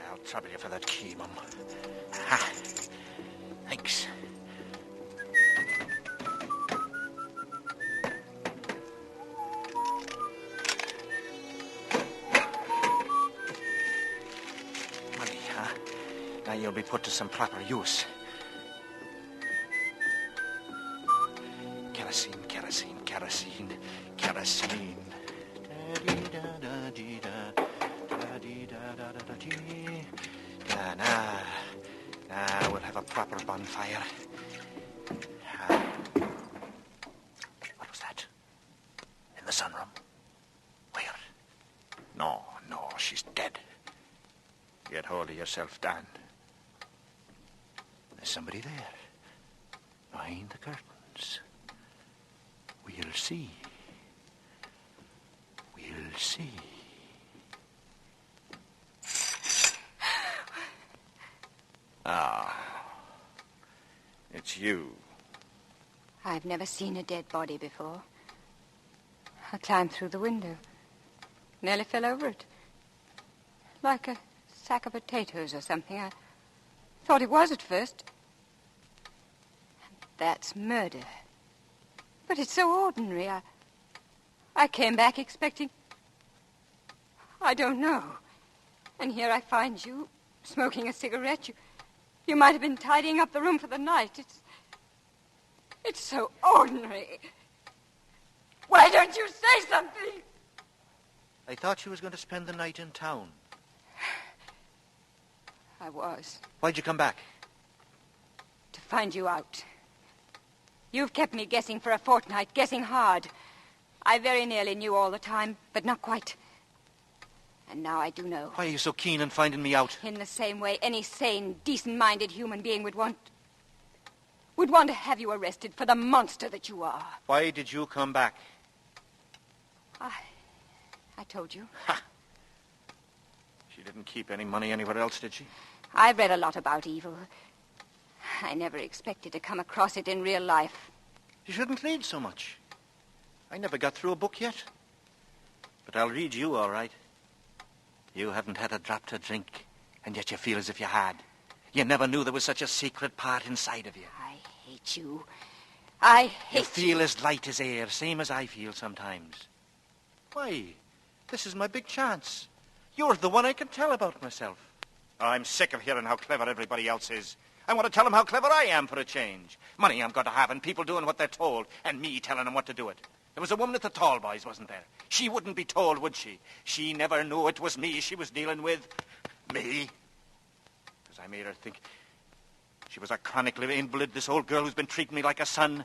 I'll trouble you for that key, Mum. Ha! Thanks. Money, huh? Now you'll be put to some proper use. Kerosene. Now we'll have a proper bonfire. What was that? In the sunroom? Where? No, she's dead. Get hold of yourself, Dan. There's somebody there. Behind the curtains. We'll see. It's you. I've never seen a dead body before. I climbed through the window. Nearly fell over it. Like a sack of potatoes or something. I thought it was at first. That's murder. But it's so ordinary. I came back expecting... I don't know. And here I find you smoking a cigarette. You might have been tidying up the room for the night. It's so ordinary. Why don't you say something? I thought you was going to spend the night in town. I was. Why'd you come back? To find you out. You've kept me guessing for a fortnight, guessing hard. I very nearly knew all the time, but not quite. And now I do know. Why are you so keen on finding me out? In the same way any sane, decent-minded human being would want to have you arrested for the monster that you are. Why did you come back? I told you. Ha! She didn't keep any money anywhere else, did she? I've read a lot about evil. I never expected to come across it in real life. You shouldn't read so much. I never got through a book yet. But I'll read you, all right. You haven't had a drop to drink, and yet you feel as if you had. You never knew there was such a secret part inside of you. I hate you. I hate You feel as light as air, same as I feel sometimes. Why, this is my big chance. You're the one I can tell about myself. I'm sick of hearing how clever everybody else is. I want to tell them how clever I am for a change. Money I'm going to have and people doing what they're told and me telling them what to do it. There was a woman at the Tall Boys, wasn't there? She wouldn't be told, would she? She never knew it was me she was dealing with. Me? Because I made her think she was a chronic invalid, this old girl who's been treating me like a son.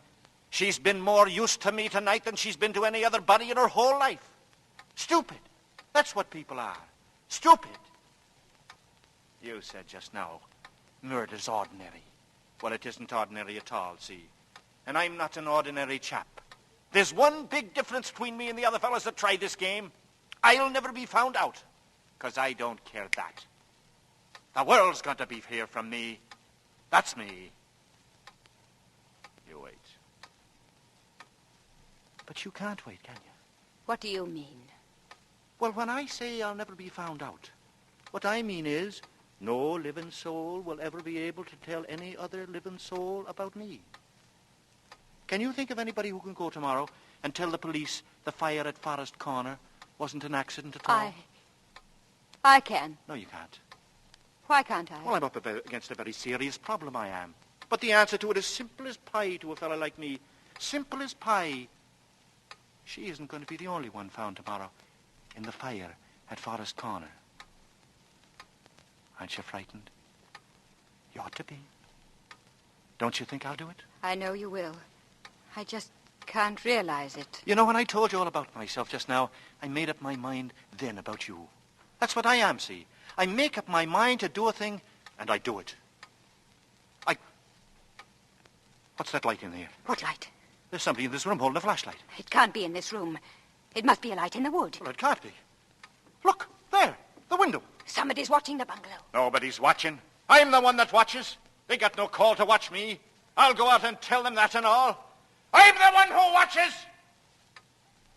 She's been more use to me tonight than she's been to any other body in her whole life. Stupid. That's what people are. Stupid. You said just now, murder's ordinary. Well, it isn't ordinary at all, see? And I'm not an ordinary chap. There's one big difference between me and the other fellas that try this game. I'll never be found out, 'cause I don't care that. The world's got to be hear from me. That's me. You wait. But you can't wait, can you? What do you mean? Well, when I say I'll never be found out, what I mean is no living soul will ever be able to tell any other living soul about me. Can you think of anybody who can go tomorrow and tell the police the fire at Forest Corner wasn't an accident at all? I can. No, you can't. Why can't I? Well, I'm up against a very serious problem, I am. But the answer to it is simple as pie to a fellow like me. Simple as pie. She isn't going to be the only one found tomorrow in the fire at Forest Corner. Aren't you frightened? You ought to be. Don't you think I'll do it? I know you will. I just can't realize it. You know, when I told you all about myself just now, I made up my mind then about you. That's what I am, see? I make up my mind to do a thing, and I do it. What's that light in there? What light? There's somebody in this room holding a flashlight. It can't be in this room. It must be a light in the wood. Well, it can't be. Look, there, the window. Somebody's watching the bungalow. Nobody's watching. I'm the one that watches. They got no call to watch me. I'll go out and tell them that and all. I'm the one who watches.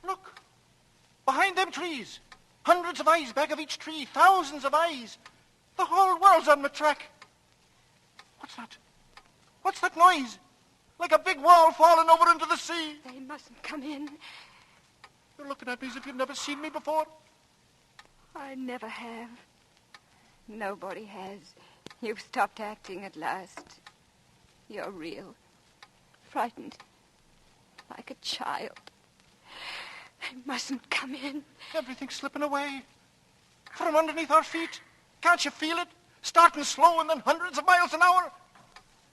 Look, behind them trees. Hundreds of eyes back of each tree. Thousands of eyes. The whole world's on my track. What's that? What's that noise? Like a big wall falling over into the sea. They mustn't come in. You're looking at me as if you've never seen me before. I never have. Nobody has. You've stopped acting at last. You're real. Frightened. Like a child. They mustn't come in. Everything's slipping away. From underneath our feet. Can't you feel it? Starting slow and then hundreds of miles an hour.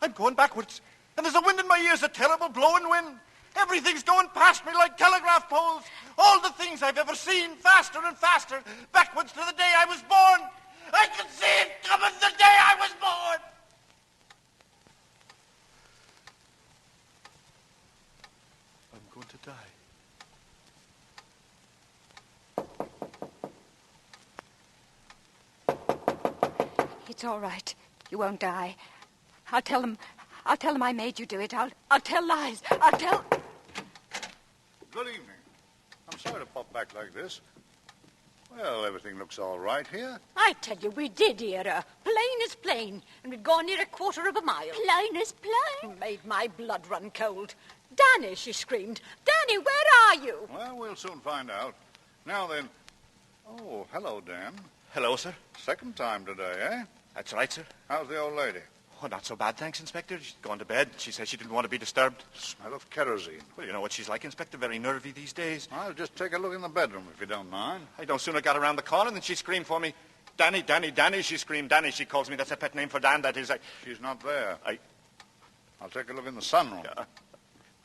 I'm going backwards. And there's a wind in my ears, a terrible blowing wind. Everything's going past me like telegraph poles. All the things I've ever seen, faster and faster, backwards to the day I was born. I can see it coming the day I was born. I'm going to die. It's all right. You won't die. I'll tell them I made you do it. I'll tell lies. I'll tell... Good evening. I'm sorry to pop back like this. Well, everything looks all right here. I tell you, we did hear her. Plain as plain. And we'd gone near a quarter of a mile. Plain as plain. Made my blood run cold. Danny, she screamed. Danny, where are you? Well, we'll soon find out. Now then. Oh, hello, Dan. Hello, sir. Second time today, eh? That's right, sir. How's the old lady? Oh, not so bad, thanks, Inspector. She's gone to bed. She says she didn't want to be disturbed. Smell of kerosene. Well, you know what she's like, Inspector. Very nervy these days. I'll just take a look in the bedroom, if you don't mind. I no sooner got around the corner than she screamed for me. Danny, Danny, Danny, she screamed. Danny, she calls me. That's a pet name for Dan, that is. She's not there. I'll take a look in the sunroom. Yeah.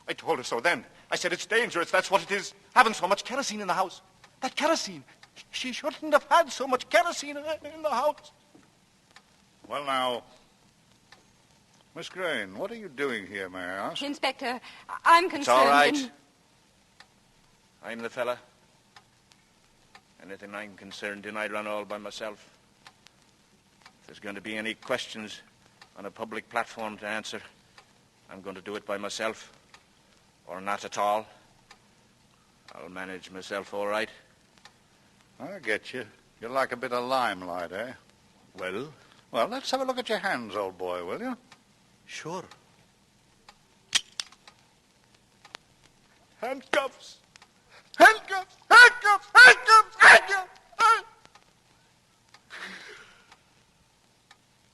I told her so then. I said, it's dangerous. That's what it is. Having so much kerosene in the house. That kerosene. She shouldn't have had so much kerosene in the house. Well, now, Miss Crane, what are you doing here, may I ask? Inspector, I'm concerned... It's all right. I'm the fella. Anything I'm concerned in, I run all by myself. If there's going to be any questions on a public platform to answer, I'm going to do it by myself. Or not at all. I'll manage myself all right. I get you. You like a bit of limelight, eh? Well? Well, let's have a look at your hands, old boy, will you? Sure. Handcuffs! Handcuffs! Handcuffs! Handcuffs! Handcuffs!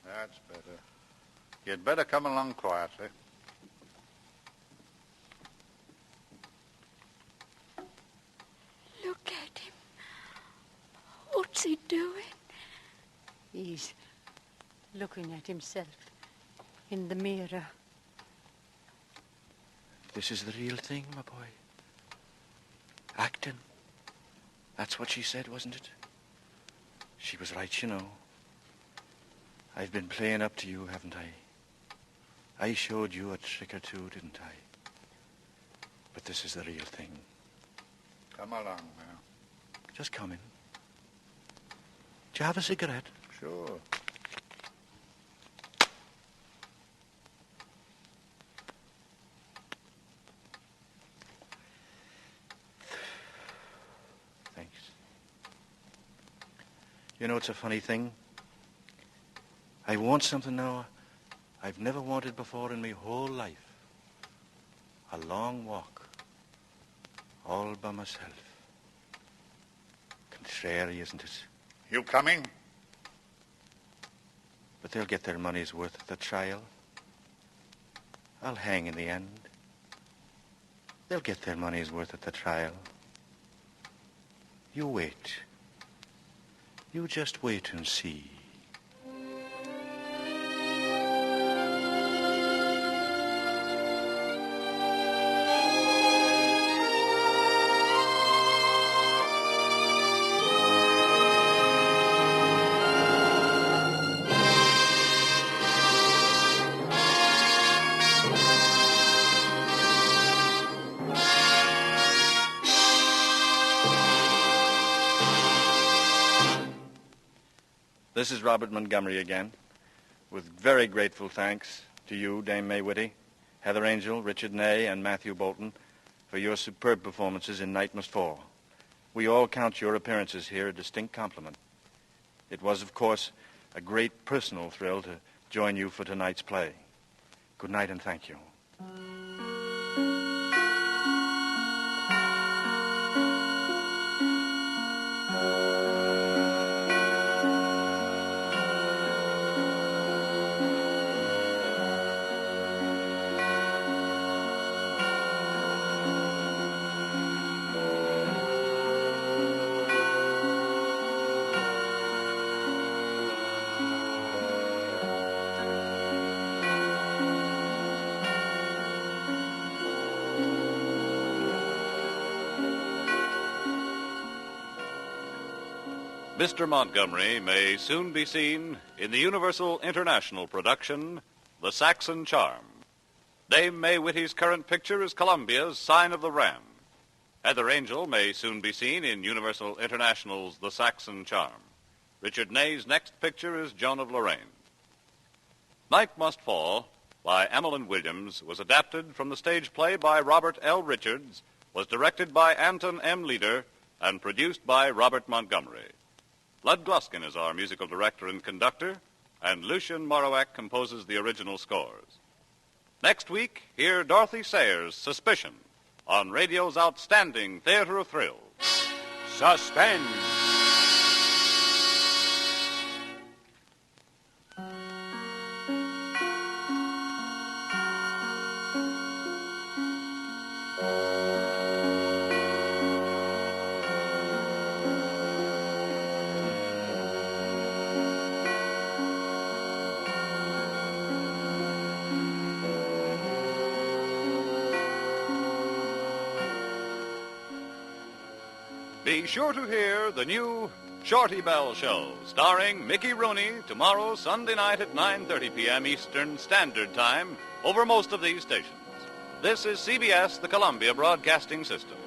That's better. You'd better come along quietly. Look at him. What's he doing? He's looking at himself in the mirror. This is the real thing, my boy. Acting. That's what she said, wasn't it? She was right, you know. I've been playing up to you, haven't I? I showed you a trick or two, didn't I? But this is the real thing. Come along now. Just come in. Do you have a cigarette? Sure. Thanks. You know, it's a funny thing. I want something now I've never wanted before in my whole life. A long walk. All by myself. Contrary, isn't it? You coming? But they'll get their money's worth at the trial. I'll hang in the end. They'll get their money's worth at the trial. You wait. You just wait and see. This is Robert Montgomery again, with very grateful thanks to you, Dame May Whitty, Heather Angel, Richard Ney, and Matthew Bolton for your superb performances in Night Must Fall. We all count your appearances here a distinct compliment. It was, of course, a great personal thrill to join you for tonight's play. Good night and thank you. Mr. Montgomery may soon be seen in the Universal International production, The Saxon Charm. Dame May Whitty's current picture is Columbia's Sign of the Ram. Heather Angel may soon be seen in Universal International's The Saxon Charm. Richard Ney's next picture is Joan of Lorraine. Night Must Fall, by Emmeline Williams, was adapted from the stage play by Robert L. Richards, was directed by Anton M. Leader, and produced by Robert Montgomery. Lud Gluskin is our musical director and conductor, and Lucien Morawak composes the original scores. Next week, hear Dorothy Sayers' Suspicion on radio's outstanding theater of thrills, Suspense. Be sure to hear the new Shorty Bell Show, starring Mickey Rooney, tomorrow, Sunday night at 9:30 p.m. Eastern Standard Time, over most of these stations. This is CBS, the Columbia Broadcasting System.